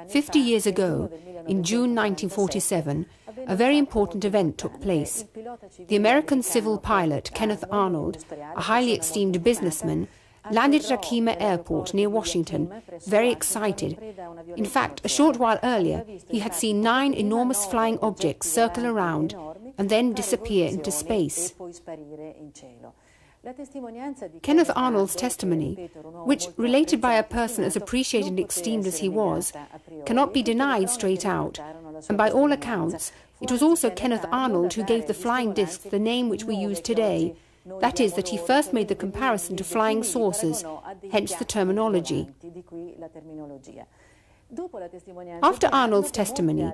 50 years ago, in June 1947, a very important event took place. The American civil pilot Kenneth Arnold, a highly esteemed businessman, landed at Akima Airport near Washington, very excited. In fact, a short while earlier, he had seen 9 enormous flying objects circle around and then disappear into space. Kenneth Arnold's testimony, which, related by a person as appreciated and esteemed as he was, cannot be denied straight out, and by all accounts, it was also Kenneth Arnold who gave the flying discs the name which we use today. That is, that he first made the comparison to flying saucers, hence the terminology. After Arnold's testimony,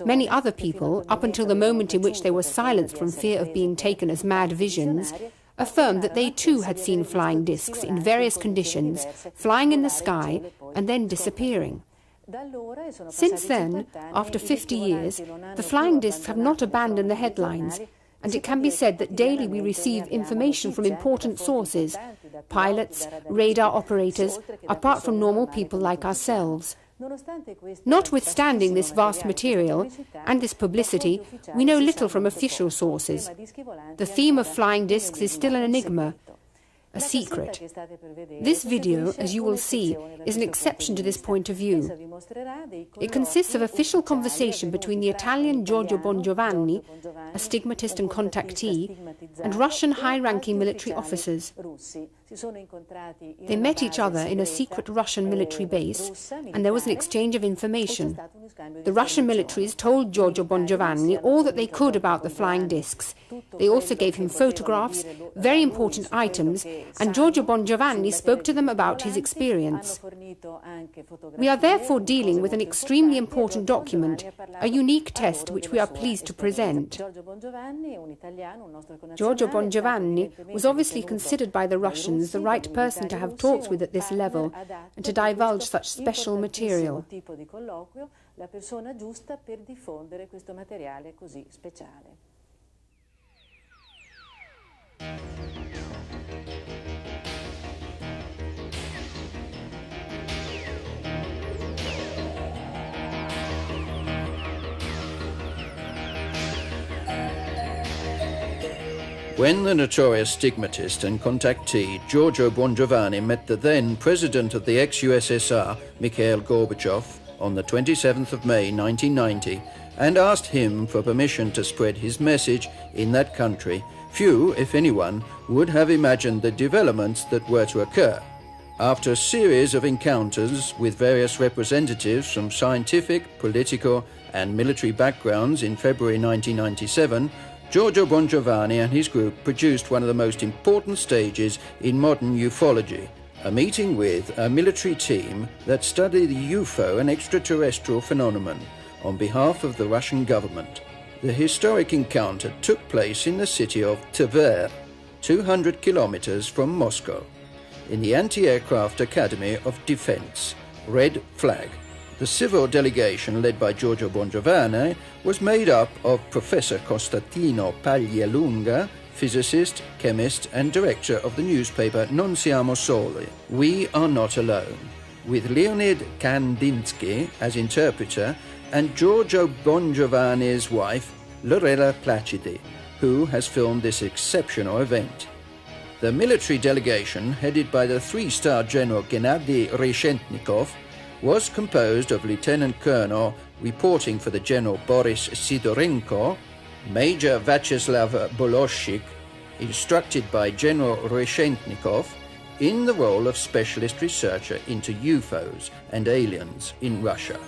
many other people, up until the moment in which they were silenced from fear of being taken as mad visions, affirmed that they too had seen flying discs in various conditions, flying in the sky and then disappearing. Since then, after 50 years, the flying discs have not abandoned the headlines, and it can be said that daily we receive information from important sources, pilots, radar operators, apart from normal people like ourselves. Notwithstanding this vast material and this publicity, we know little from official sources. The theme of flying discs is still an enigma, a secret. This video, as you will see, is an exception to this point of view. It consists of official conversation between the Italian Giorgio Bongiovanni, a stigmatist and contactee, and Russian high-ranking military officers. They met each other in a secret Russian military base, and there was an exchange of information. The Russian militaries told Giorgio Bongiovanni all that they could about the flying discs. They also gave him photographs, very important items, and Giorgio Bongiovanni spoke to them about his experience. We are therefore dealing with an extremely important document, a unique test which we are pleased to present. Giorgio Bongiovanni was obviously considered by the Russians the right person to have talks with at this level and to divulge such special material. When the notorious stigmatist and contactee Giorgio Bongiovanni met the then president of the ex-USSR, Mikhail Gorbachev, on the 27th of May 1990, and asked him for permission to spread his message in that country, few, if anyone, would have imagined the developments that were to occur. After a series of encounters with various representatives from scientific, political, and military backgrounds in February 1997, Giorgio Bongiovanni and his group produced one of the most important stages in modern ufology, a meeting with a military team that studied the UFO and extraterrestrial phenomenon on behalf of the Russian government. The historic encounter took place in the city of Tver, 200 kilometers from Moscow, in the Anti-Aircraft Academy of Defense, Red Flag. The civil delegation led by Giorgio Bongiovanni was made up of Professor Costantino Paglialunga, physicist, chemist and director of the newspaper Non Siamo Soli, We Are Not Alone, with Leonid Kandinsky as interpreter and Giorgio Bongiovanni's wife, Lorella Placidi, who has filmed this exceptional event. The military delegation, headed by the 3-star General Gennady Reshetnikov, was composed of Lieutenant Colonel reporting for the General Boris Sidorenko, Major Vyacheslav Boloshik, instructed by General Reshetnikov, in the role of specialist researcher into UFOs and aliens in Russia,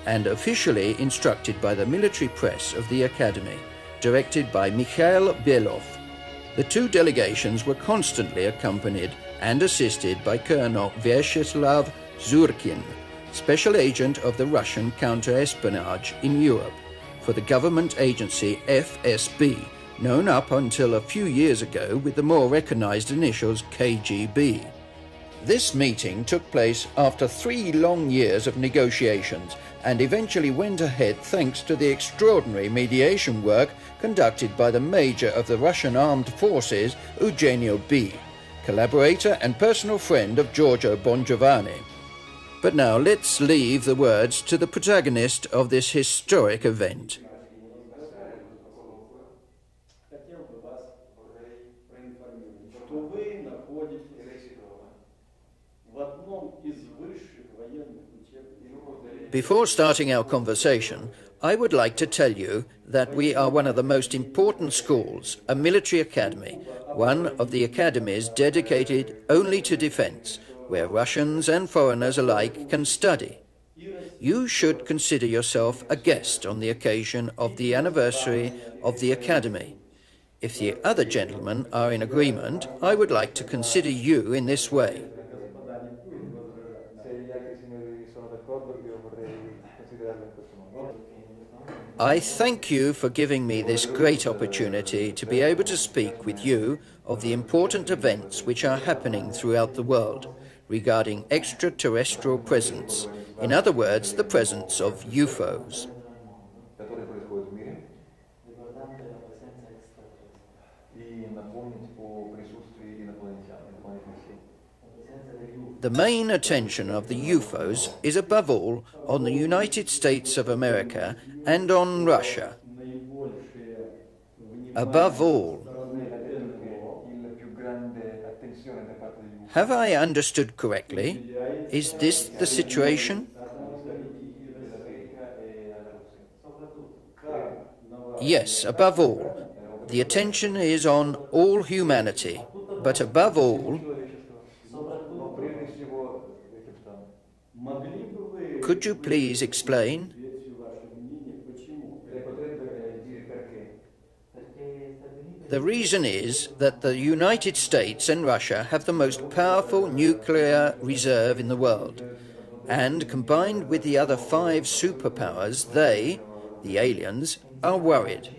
and officially instructed by the military press of the Academy, directed by Mikhail Belov. The two delegations were constantly accompanied and assisted by Colonel Vyacheslav Zurkin, special agent of the Russian counter-espionage in Europe for the government agency FSB, known up until a few years ago with the more recognized initials KGB. This meeting took place after 3 long years of negotiations and eventually went ahead thanks to the extraordinary mediation work conducted by the Major of the Russian Armed Forces, Eugenio B., collaborator and personal friend of Giorgio Bongiovanni. But now let's leave the words to the protagonist of this historic event. Before starting our conversation, I would like to tell you that we are one of the most important schools, a military academy, one of the academies dedicated only to defense, where Russians and foreigners alike can study. You should consider yourself a guest on the occasion of the anniversary of the academy. If the other gentlemen are in agreement, I would like to consider you in this way. I thank you for giving me this great opportunity to be able to speak with you of the important events which are happening throughout the world regarding extraterrestrial presence, in other words, the presence of UFOs. The main attention of the UFOs is above all on the United States of America and on Russia. Above all. Have I understood correctly? Is this the situation? Yes, above all. The attention is on all humanity, but above all, could you please explain? The reason is that the United States and Russia have the most powerful nuclear reserve in the world, and combined with the other 5 superpowers, they, the aliens, are worried.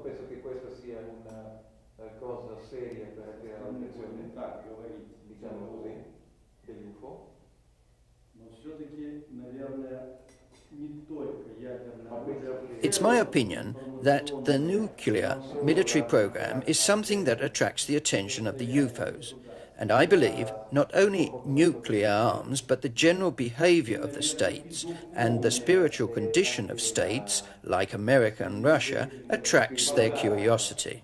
Penso che questa sia una cosa seria per attirare l'attenzione, diciamo così, degli UFO. It's my opinion that the nuclear military program is something that attracts the attention of the UFOs. And I believe not only nuclear arms, but the general behavior of the states and the spiritual condition of states, like America and Russia, attracts their curiosity.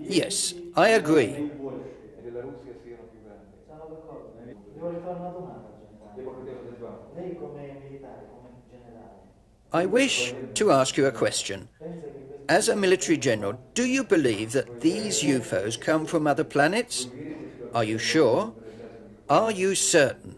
Yes, I agree. I wish to ask you a question. As a military general, do you believe that these UFOs come from other planets? Are you sure? Are you certain?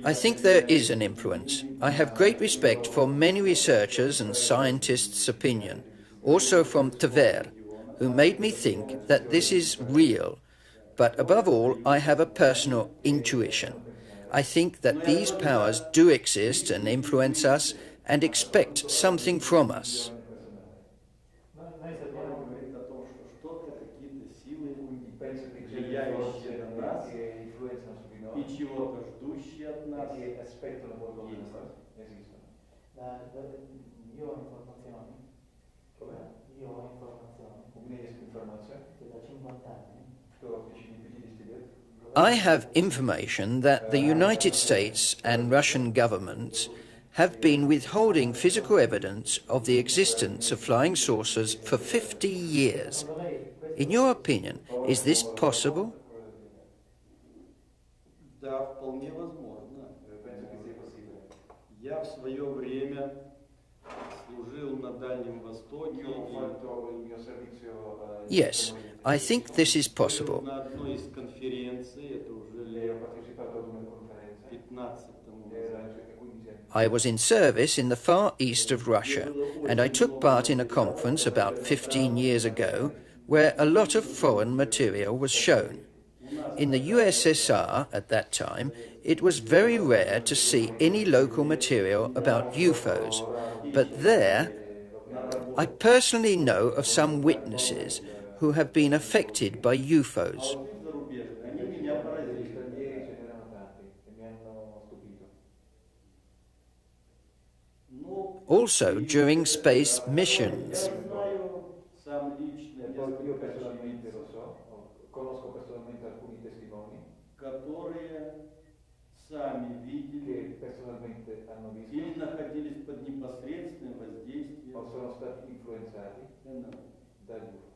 I think there is an influence. I have great respect for many researchers and scientists' opinion, also from Tver, who made me think that this is real. But above all, I have a personal intuition. I think that these powers do exist and influence us and expect something from us. I have information that the United States and Russian governments have been withholding physical evidence of the existence of flying saucers for 50 years. In your opinion, is this possible? Yes, I think this is possible. I was in service in the far east of Russia, and I took part in a conference about 15 years ago where a lot of foreign material was shown. In the USSR at that time, it was very rare to see any local material about UFOs, but there I personally know of some witnesses who have been affected by UFOs. Also during space missions. Io personalmente lo so, conosco personalmente alcuni testimoni che personalmente hanno visto o sono stati influenzati da UFO.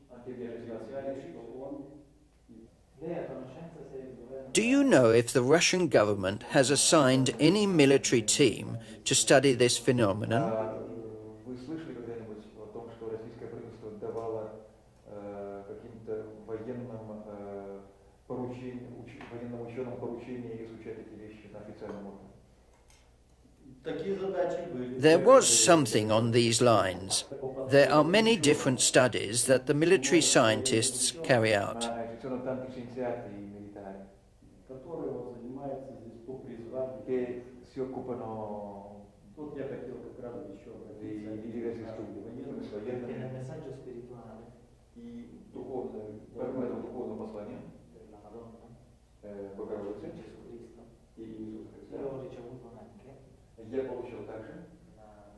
Anche Vyacheslav Do you know if the Russian government has assigned any military team to study this phenomenon? Вы слышали когда-нибудь о том, что российское правительство давало каким-то военным ученым поручение изучать эти вещи на официальном уровне? There was something on these lines. There are many different studies that the military scientists carry out. Ci sono tanti scienziati militari che si occupano di diversi studi. Nel messaggio spirituale Per me это духовное послание della Madonna, Богородицы Gesù Cristo, и Иисуса Христа. io ho ricevuto anche Я получил также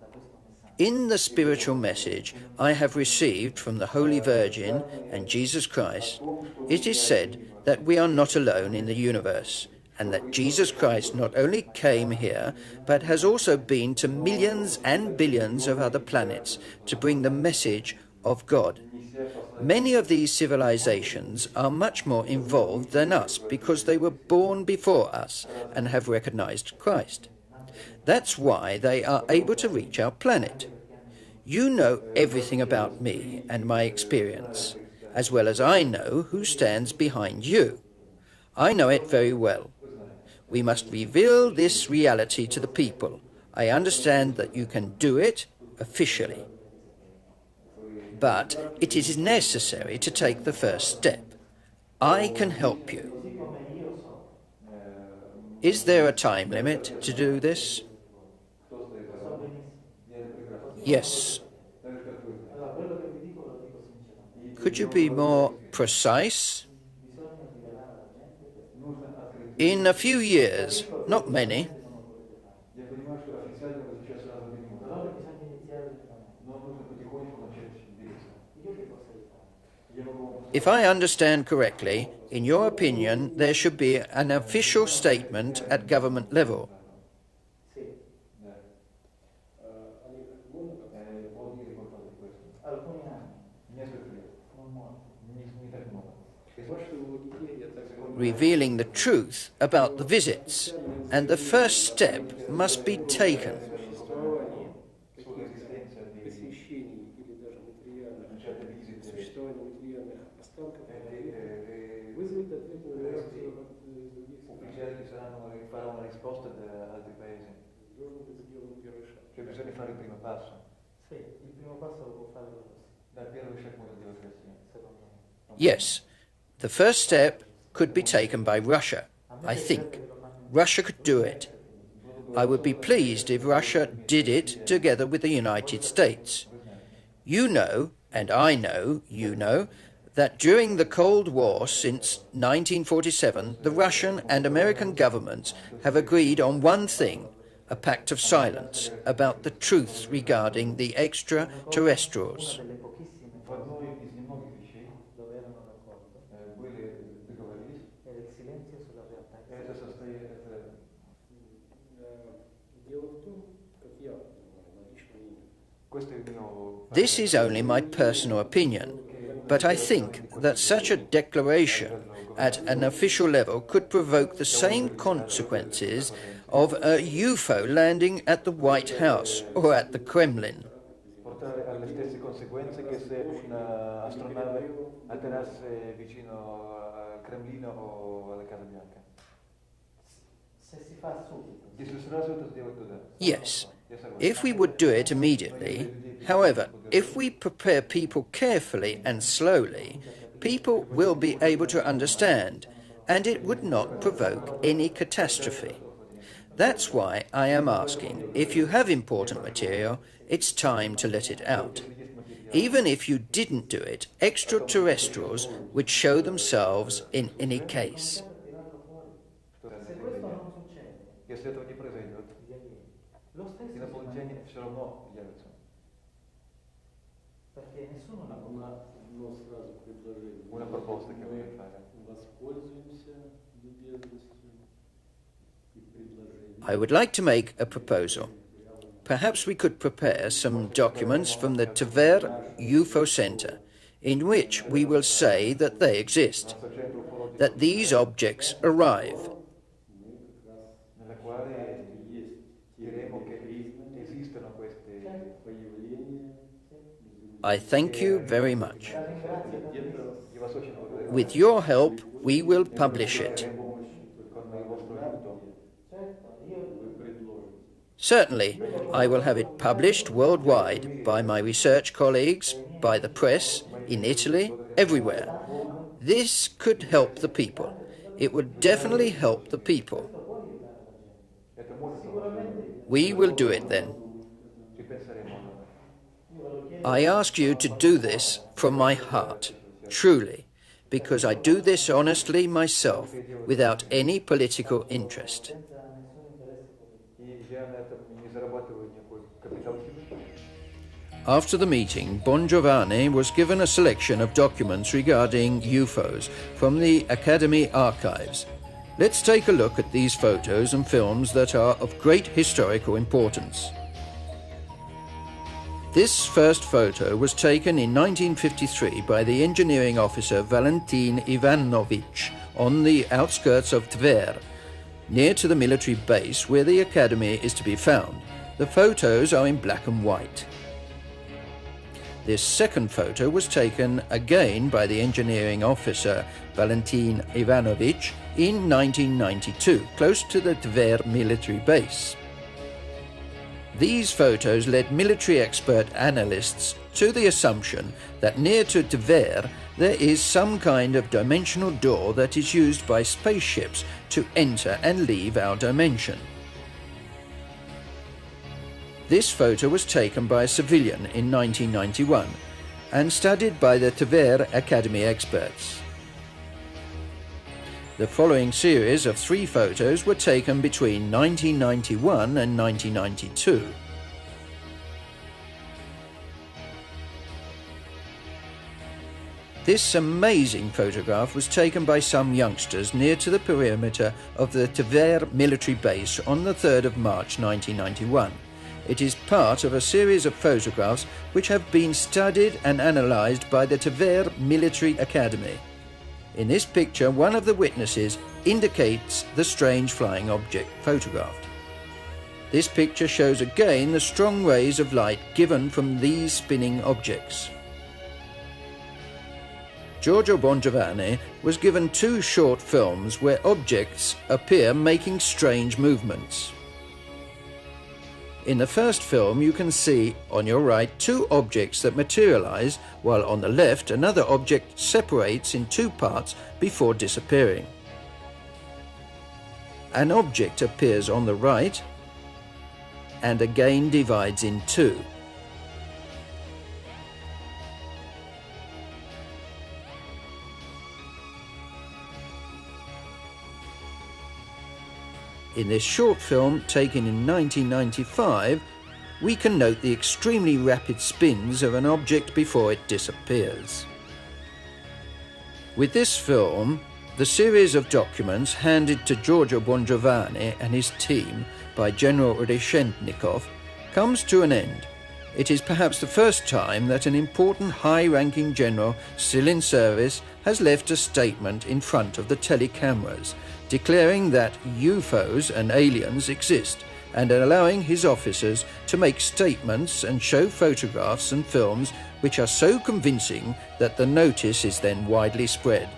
da questo messaggio. In the spiritual message I have received from the Holy Virgin and Jesus Christ, it is said that we are not alone in the universe, and that Jesus Christ not only came here, but has also been to millions and billions of other planets to bring the message of God. Many of these civilizations are much more involved than us because they were born before us and have recognized Christ. That's why they are able to reach our planet. You know everything about me and my experience, as well as I know who stands behind you. I know it very well. We must reveal this reality to the people. I understand that you can do it officially. But it is necessary to take the first step. I can help you. Is there a time limit to do this? Yes. Could you be more precise? In a few years, not many. If I understand correctly, in your opinion, there should be an official statement at government level. Revealing the truth about the visits, and the first step must be taken. farà una risposta da altri paesi. Cioè bisogna fare il primo passo. Sì, il primo passo lo può fare la Russia. Dal piano di scelta della Russia. Secondo me. Yes, the first step could be taken by Russia, I think. Russia could do it. I would be pleased if Russia did it together with the United States. You know, and I know, you know, that during the Cold War since 1947, the Russian and American governments have agreed on one thing, a pact of silence about the truth regarding the extraterrestrials. This is only my personal opinion, but I think that such a declaration at an official level could provoke the same consequences of a UFO landing at the White House or at the Kremlin. Portare alle stesse conseguenze che se un'astronave atterrasse vicino al Cremlino o alla Casa Bianca. Se si fa subito. Yes, if we would do it immediately. However, if we prepare people carefully and slowly, people will be able to understand, and it would not provoke any catastrophe. That's why I am asking, if you have important material, it's time to let it out. Even if you didn't do it, extraterrestrials would show themselves in any case. Если этого не произойдет, инопланетяне все равно явятся. Una proposta che voglio fare. I would like to make a proposal. Perhaps we could prepare some documents from the Tver UFO Center in which we will say that they exist, that these objects arrive. I thank you very much. With your help, we will publish it. Certainly, I will have it published worldwide by my research colleagues, by the press, in Italy, everywhere. This could help the people. It would definitely help the people. We will do it then. I ask you to do this from my heart, truly, because I do this honestly myself, without any political interest. After the meeting, Bongiovanni was given a selection of documents regarding UFOs from the Academy archives. Let's take a look at these photos and films that are of great historical importance. This first photo was taken in 1953 by the engineering officer Valentin Ivanovich on the outskirts of Tver, near to the military base where the academy is to be found. The photos are in black and white. This second photo was taken again by the engineering officer Valentin Ivanovich in 1992, close to the Tver military base. These photos led military expert analysts to the assumption that near to Tver there is some kind of dimensional door that is used by spaceships to enter and leave our dimension. This photo was taken by a civilian in 1991 and studied by the Tver Academy experts. The following series of 3 photos were taken between 1991 and 1992. This amazing photograph was taken by some youngsters near to the perimeter of the Tver military base on the 3rd of March 1991. It is part of a series of photographs which have been studied and analysed by the Tver Military Academy. In this picture, one of the witnesses indicates the strange flying object photographed. This picture shows again the strong rays of light given from these spinning objects. Giorgio Bongiovanni was given 2 short films where objects appear making strange movements. In the first film, you can see, on your right, 2 objects that materialize, while on the left, another object separates in 2 parts before disappearing. An object appears on the right and again divides in 2. In this short film, taken in 1995, we can note the extremely rapid spins of an object before it disappears. With this film, the series of documents handed to Giorgio Bongiovanni and his team by General Reshetnikov comes to an end. It is perhaps the first time that an important high-ranking general still in service has left a statement in front of the telecameras, declaring that UFOs and aliens exist, and allowing his officers to make statements and show photographs and films which are so convincing that the notice is then widely spread.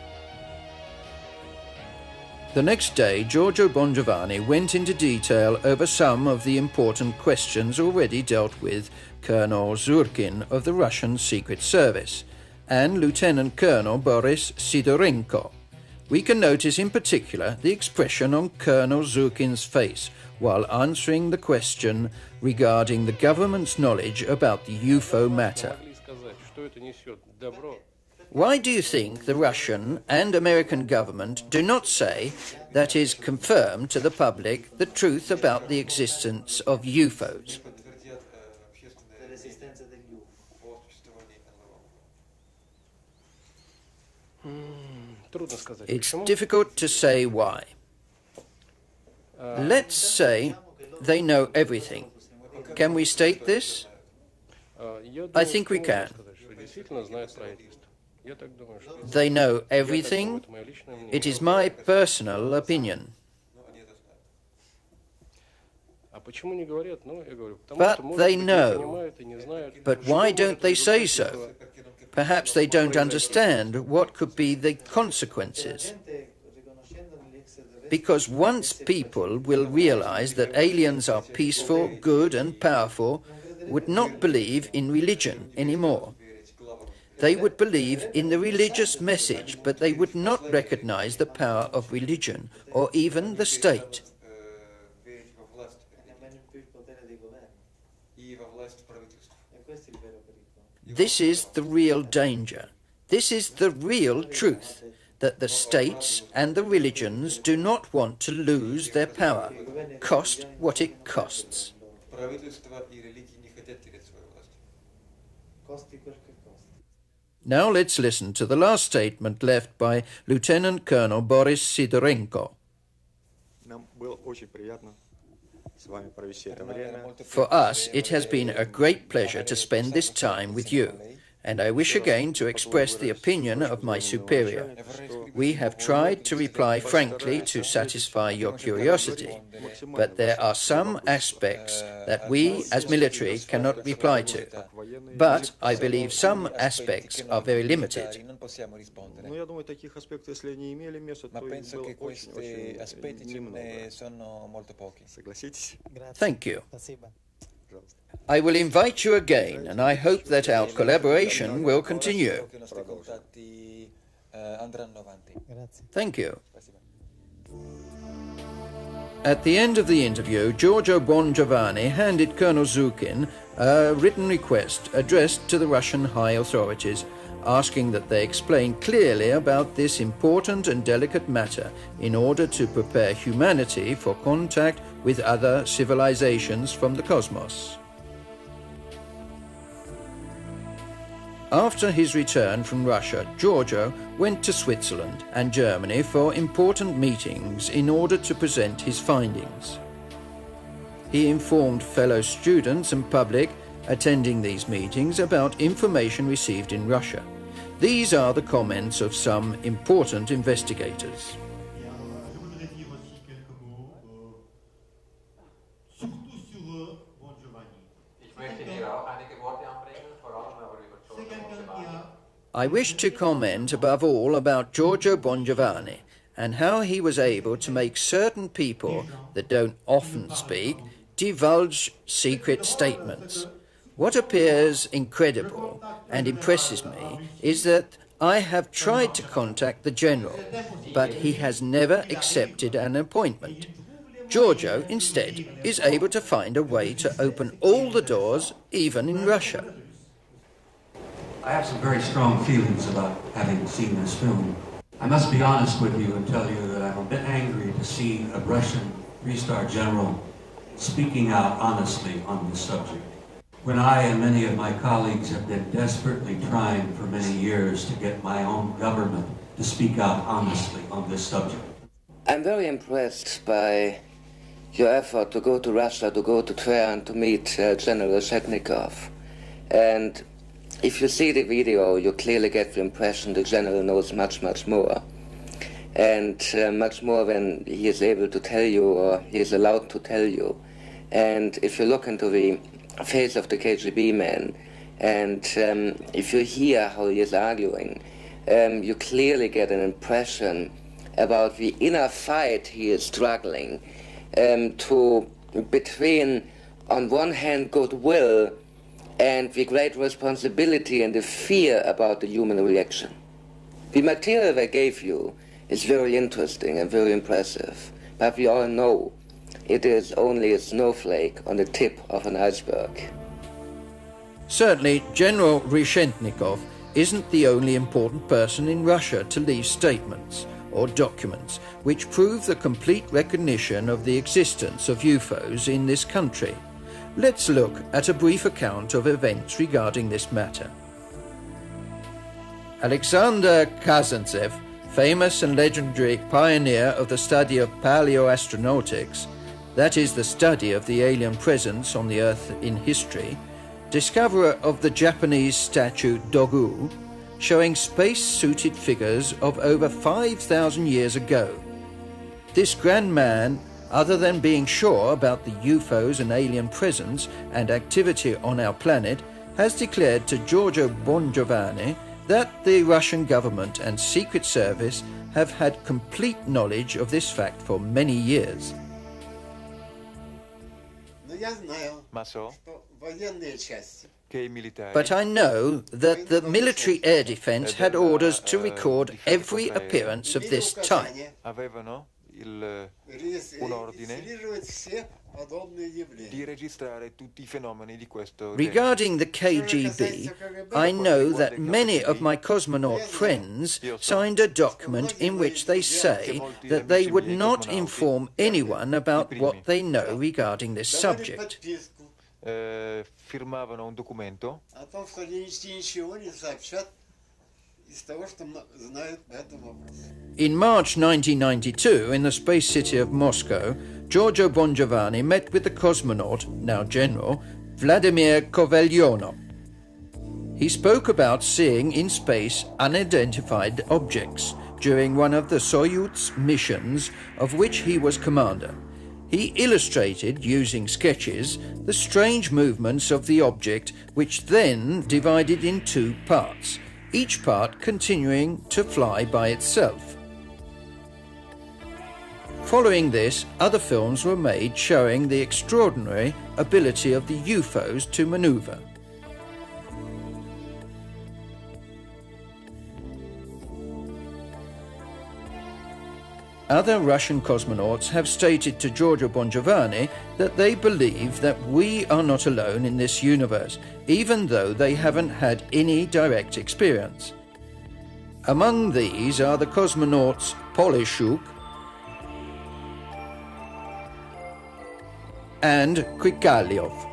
The next day, Giorgio Bongiovanni went into detail over some of the important questions already dealt with Colonel Zurkin of the Russian Secret Service, and Lieutenant Colonel Boris Sidorenko. We can notice in particular the expression on Colonel Zhukin's face while answering the question regarding the government's knowledge about the UFO matter. Why do you think the Russian and American government do not say that is confirmed to the public the truth about the existence of UFOs? It's difficult to say why. Let's say they know everything. Can we state this? I think we can. They know everything. It is my personal opinion. But they know. But why don't they say so? Perhaps they don't understand what could be the consequences. Because once people will realize that aliens are peaceful, good and powerful, would not believe in religion anymore. They would believe in the religious message, but they would not recognize the power of religion or even the state. This is the real danger. This is the real truth, that the states and the religions do not want to lose their power, cost what it costs. Now let's listen to the last statement left by Lieutenant Colonel Boris Sidorenko. For us, it has been a great pleasure to spend this time with you, and I wish again to express the opinion of my superior. We have tried to reply frankly to satisfy your curiosity, but there are some aspects that we as military cannot reply to. But I believe some aspects are very limited. Thank you. I will invite you again, and I hope that our collaboration will continue. Thank you. At the end of the interview, Giorgio Bongiovanni handed Colonel Zhukin a written request addressed to the Russian high authorities, asking that they explain clearly about this important and delicate matter in order to prepare humanity for contact with other civilizations from the cosmos. After his return from Russia, Giorgio went to Switzerland and Germany for important meetings in order to present his findings. He informed fellow students and public attending these meetings about information received in Russia. These are the comments of some important investigators. I wish to comment above all about Giorgio Bongiovanni and how he was able to make certain people that don't often speak divulge secret statements. What appears incredible and impresses me is that I have tried to contact the general, but he has never accepted an appointment. Giorgio, instead, is able to find a way to open all the doors, even in Russia. I have some very strong feelings about having seen this film. I must be honest with you and tell you that I'm a bit angry to see a Russian three-star general speaking out honestly on this subject, when I and many of my colleagues have been desperately trying for many years to get my own government to speak out honestly on this subject. I'm very impressed by your effort to go to Russia, to go to Tver and to meet General Shechnikov. And if you see the video, you clearly get the impression the general knows much, much more. And much more than he is able to tell you or he is allowed to tell you. And if you look into the face of the KGB man, and if you hear how he is arguing, you clearly get an impression about the inner fight he is struggling between, on one hand, goodwill and the great responsibility and the fear about the human reaction. The material I gave you is very interesting and very impressive, but we all know it is only a snowflake on the tip of an iceberg. Certainly, General Reshetnikov isn't the only important person in Russia to leave statements or documents which prove the complete recognition of the existence of UFOs in this country. Let's look at a brief account of events regarding this matter. Alexander Kazantsev, famous and legendary pioneer of the study of paleoastronautics, that is the study of the alien presence on the Earth in history, discoverer of the Japanese statue Dogu, showing space-suited figures of over 5,000 years ago. This grand man, other than being sure about the UFOs and alien presence and activity on our planet, has declared to Giorgio Bongiovanni that the Russian government and Secret Service have had complete knowledge of this fact for many years. But I know that the military air defense had orders to record every appearance of this type. Regarding the KGB, I know that many of my cosmonaut friends signed a document in which they say that they would not inform anyone about what they know regarding this subject. Firmavano un documento In March 1992, in the space city of Moscow, Giorgio Bongiovanni met with the cosmonaut, now general, Vladimir Kovalyonov. He spoke about seeing in space unidentified objects during one of the Soyuz missions of which he was commander. He illustrated, using sketches, the strange movements of the object, which then divided in two parts, each part continuing to fly by itself. Following this, other films were made showing the extraordinary ability of the UFOs to maneuver. Other Russian cosmonauts have stated to Giorgio Bongiovanni that they believe that we are not alone in this universe, even though they haven't had any direct experience. Among these are the cosmonauts Polishuk and Krikalev.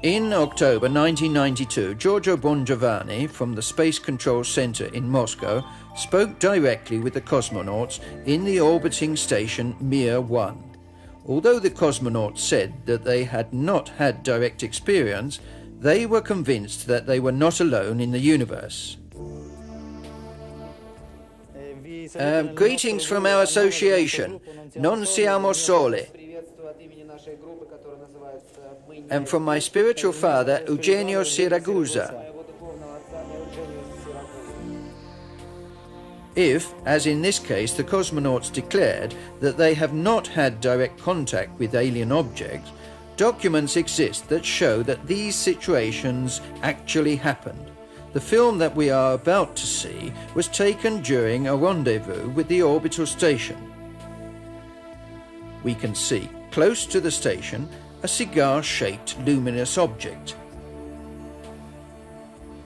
In October 1992, Giorgio Bongiovanni from the Space Control Center in Moscow spoke directly with the cosmonauts in the orbiting station Mir-1. Although the cosmonauts said that they had not had direct experience, they were convinced that they were not alone in the universe. Greetings from our association, Non Siamo Soli, and from my spiritual father, Eugenio Siragusa. If, as in this case, the cosmonauts declared that they have not had direct contact with alien objects, documents exist that show that these situations actually happened. The film that we are about to see was taken during a rendezvous with the orbital station. We can see, close to the station, a cigar-shaped luminous object.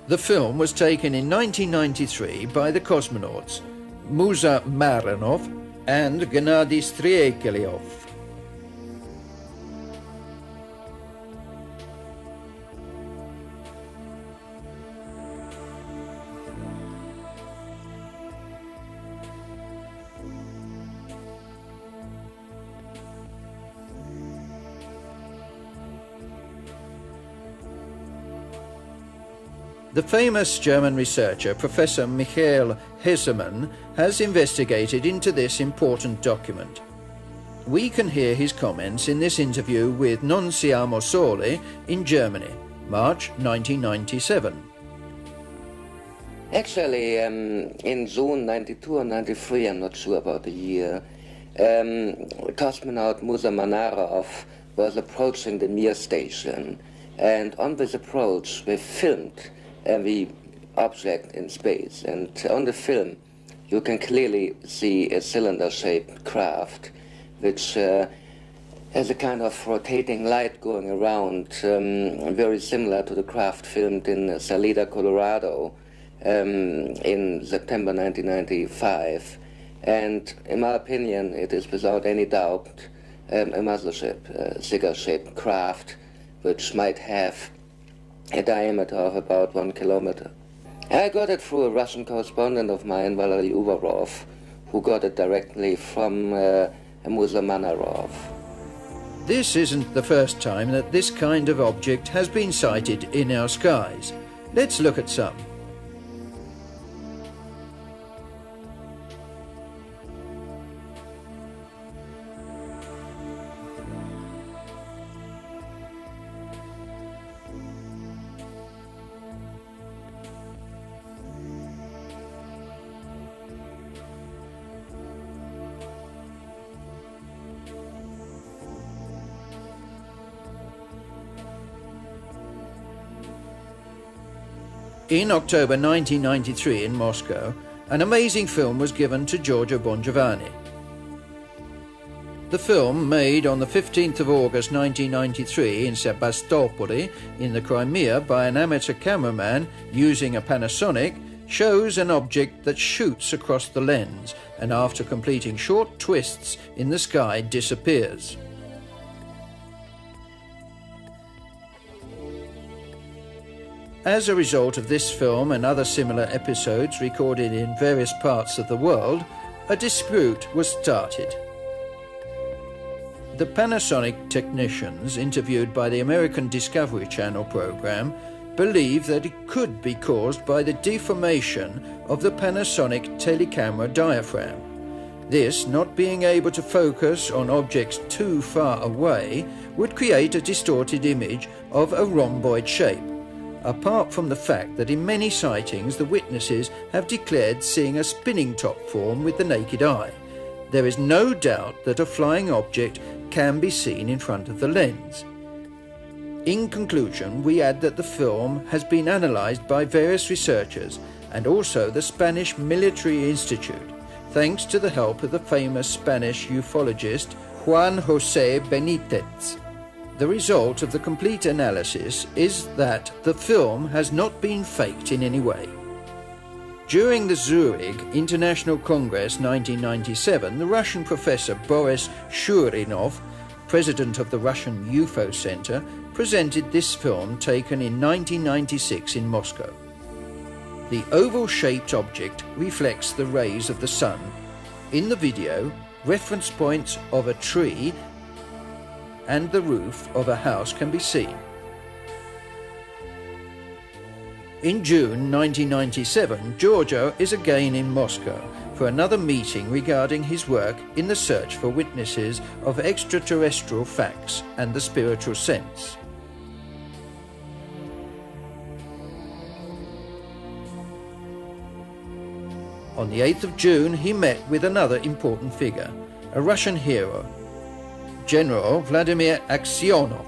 The film was taken in 1993 by the cosmonauts Musa Maranov and Gennady Stryekelov. The famous German researcher, Professor Michael Hessemann, has investigated into this important document. We can hear his comments in this interview with Non Siamo Soli in Germany, March 1997. Actually, in June 92 or 93, I'm not sure about the year, cosmonaut Musa Manarov was approaching the Mir station, and on this approach we filmed every object in space, and on the film you can clearly see a cylinder-shaped craft which has a kind of rotating light going around, very similar to the craft filmed in Salida, Colorado in September 1995. And in my opinion, it is without any doubt a muzzle ship, a cigar-shaped craft which might have a diameter of about 1 kilometer. I got it through a Russian correspondent of mine, Valery Uvarov, who got it directly from Musa Manarov. This isn't the first time that this kind of object has been sighted in our skies. Let's look at some. In October 1993 in Moscow, an amazing film was given to Giorgio Bongiovanni. The film, made on the 15th of August 1993 in Sebastopol in the Crimea by an amateur cameraman using a Panasonic, shows an object that shoots across the lens and after completing short twists in the sky disappears. As a result of this film and other similar episodes recorded in various parts of the world, a dispute was started. The Panasonic technicians interviewed by the American Discovery Channel program believe that it could be caused by the deformation of the Panasonic telecamera diaphragm. This, not being able to focus on objects too far away, would create a distorted image of a rhomboid shape. Apart from the fact that in many sightings the witnesses have declared seeing a spinning top form with the naked eye, there is no doubt that a flying object can be seen in front of the lens. In conclusion, we add that the film has been analysed by various researchers and also the Spanish Military Institute, thanks to the help of the famous Spanish ufologist Juan José Benítez. The result of the complete analysis is that the film has not been faked in any way. During the Zurich International Congress 1997, the Russian professor Boris Shurinov, president of the Russian UFO Center, presented this film taken in 1996 in Moscow. The oval-shaped object reflects the rays of the sun. In the video, reference points of a tree and the roof of a house can be seen. In June 1997, Giorgio is again in Moscow for another meeting regarding his work in the search for witnesses of extraterrestrial facts and the spiritual sense. On the 8th of June, he met with another important figure, a Russian hero, General Vladimir Aksionov.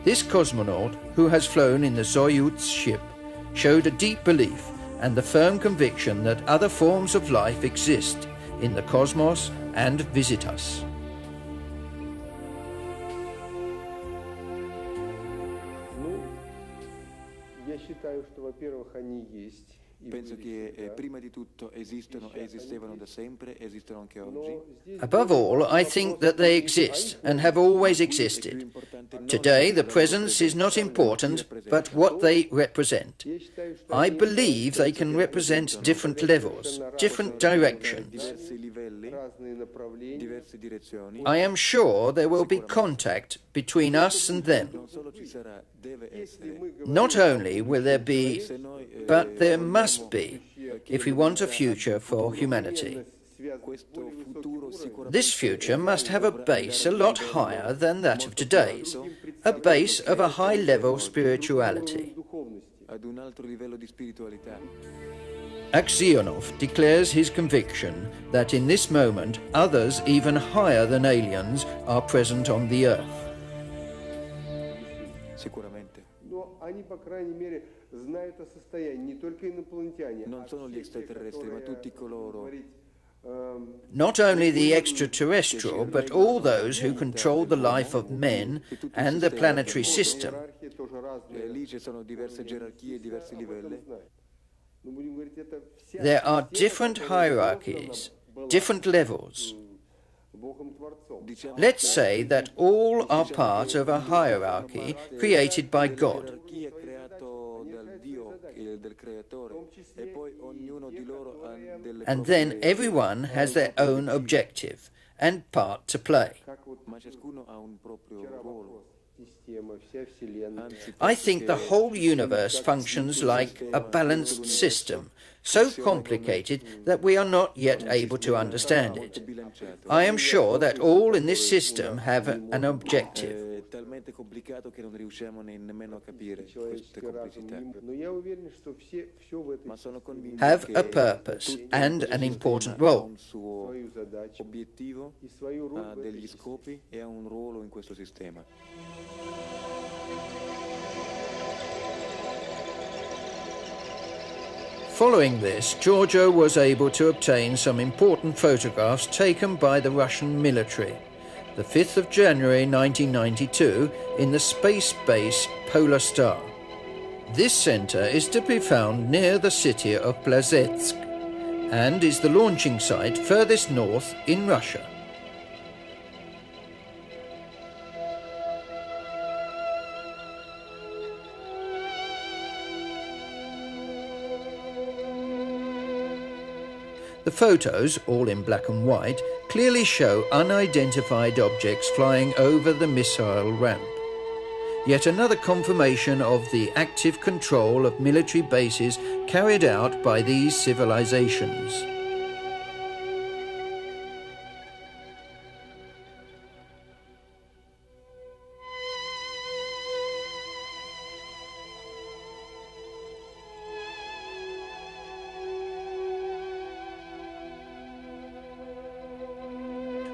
This cosmonaut, who has flown in the Soyuz ship, showed a deep belief and the firm conviction that other forms of life exist in the cosmos and visit us. Penso che prima di tutto esistono e esistevano da sempre, esistono anche oggi. Above all, I think that they exist and have always existed. Today, the presence is not important, but what they represent. I believe they can represent different levels, different directions. I am sure there will be contact between us and them. Not only will there be, but there must be, if we want a future for humanity. This future must have a base a lot higher than that of today's, a base of a high-level spirituality. Aksionov declares his conviction that in this moment others even higher than aliens are present on the Earth. Они, по крайней мере, знают о состоянии, не только инопланетяне. Non sono gli extraterrestri, ma tutti coloro. Not only the extraterrestrial, but all those who control the life of men and the planetary system. Lì ci sono diverse gerarchie, diversi livelli. There are different hierarchies, different levels. Let's say that all are part of a hierarchy created by God. And then everyone has their own objective and part to play. I think the whole universe functions like a balanced system, so complicated that we are not yet able to understand it. I am sure that all in this system have an objective, have a purpose and an important role. Following this, Giorgio was able to obtain some important photographs taken by the Russian military, the 5th of January 1992, in the space base Polar Star. This center is to be found near the city of Plesetsk and is the launching site furthest north in Russia. The photos, all in black and white, clearly show unidentified objects flying over the missile ramp. Yet another confirmation of the active control of military bases carried out by these civilizations.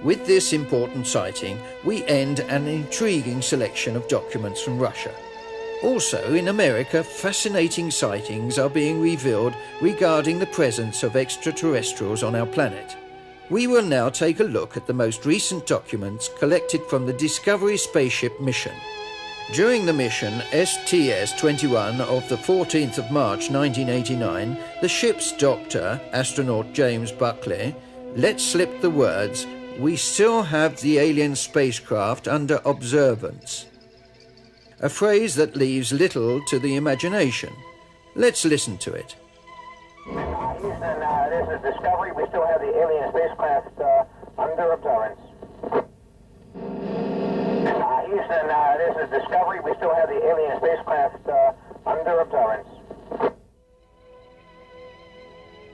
With this important sighting, we end an intriguing selection of documents from Russia. Also, in America, fascinating sightings are being revealed regarding the presence of extraterrestrials on our planet. We will now take a look at the most recent documents collected from the Discovery spaceship mission. During the mission STS-21 of the 14th of March 1989, the ship's doctor, astronaut James Buckley, let slip the words, "We still have the alien spacecraft under observance." A phrase that leaves little to the imagination. Let's listen to it. Houston, this is Discovery. We still have the alien spacecraft under observance. Houston, this is Discovery. We still have the alien spacecraft under observance.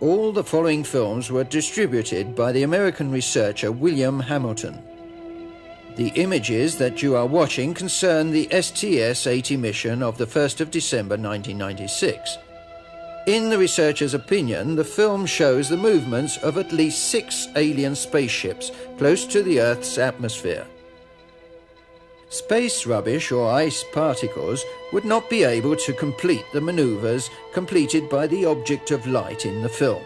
All the following films were distributed by the American researcher William Hamilton. The images that you are watching concern the STS-80 mission of the 1st of December 1996. In the researcher's opinion, the film shows the movements of at least 6 alien spaceships close to the Earth's atmosphere. Space rubbish or ice particles would not be able to complete the maneuvers completed by the object of light in the film.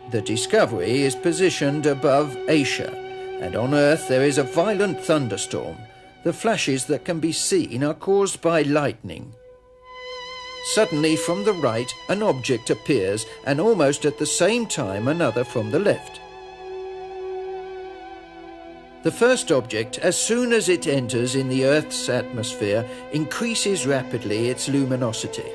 The Discovery is positioned above Asia, and on Earth there is a violent thunderstorm. The flashes that can be seen are caused by lightning. Suddenly from the right an object appears, and almost at the same time another from the left. The first object, as soon as it enters in the Earth's atmosphere, increases rapidly its luminosity.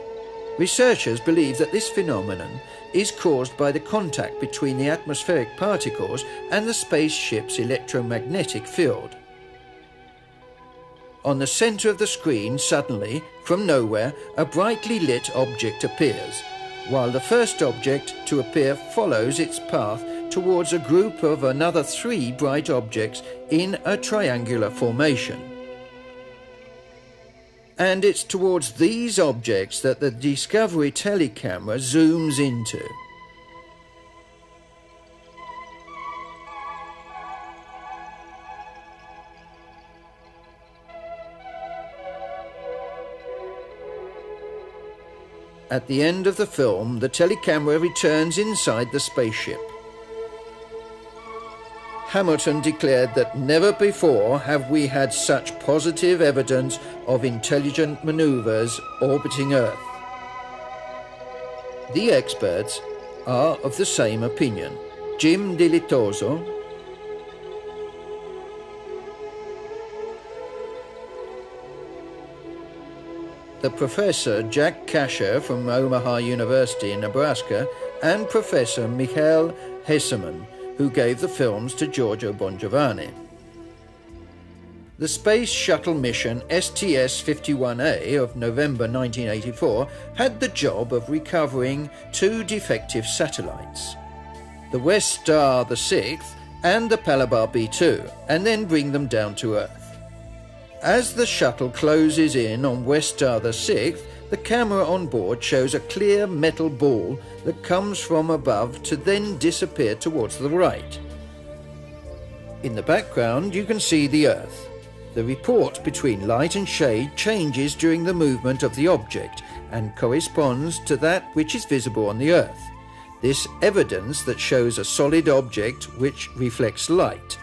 Researchers believe that this phenomenon is caused by the contact between the atmospheric particles and the spaceship's electromagnetic field. On the center of the screen, suddenly, from nowhere, a brightly lit object appears, while the first object to appear follows its path towards a group of another 3 bright objects in a triangular formation. And it's towards these objects that the Discovery telecamera zooms into. At the end of the film, the telecamera returns inside the spaceship. Hamilton declared that never before have we had such positive evidence of intelligent manoeuvres orbiting Earth. The experts are of the same opinion. Jim Dilitoso, the Professor Jack Kasher from Omaha University in Nebraska, and Professor Michael Hesseman, who gave the films to Giorgio Bongiovanni. The Space Shuttle mission STS-51A of November 1984 had the job of recovering two defective satellites, the West Star the 6th and the Palabar B2, and then bring them down to Earth. As the shuttle closes in on West Star the 6th, the camera on board shows a clear metal ball that comes from above to then disappear towards the right. In the background you can see the Earth. The report between light and shade changes during the movement of the object and corresponds to that which is visible on the Earth. This evidence that shows a solid object which reflects light.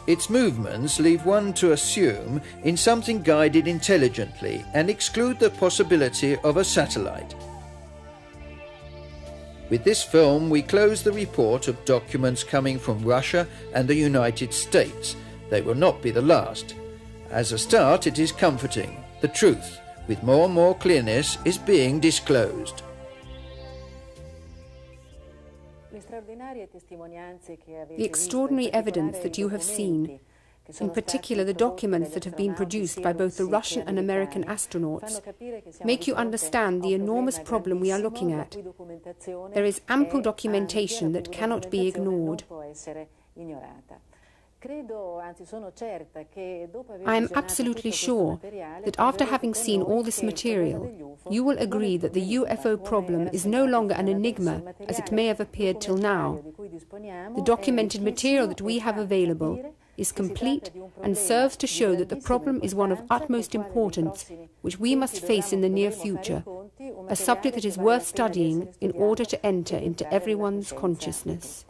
Its movements leave one to assume in something guided intelligently and exclude the possibility of a satellite. With this film, we close the report of documents coming from Russia and the United States. They will not be the last. As a start, it is comforting. The truth, with more and more clearness, is being disclosed. The extraordinary evidence that you have seen, in particular the documents that have been produced by both the Russian and American astronauts, make you understand the enormous problem we are looking at. There is ample documentation that cannot be ignored. I am absolutely sure that after having seen all this material, you will agree that the UFO problem is no longer an enigma as it may have appeared till now. The documented material that we have available is complete and serves to show that the problem is one of utmost importance, which we must face in the near future, a subject that is worth studying in order to enter into everyone's consciousness.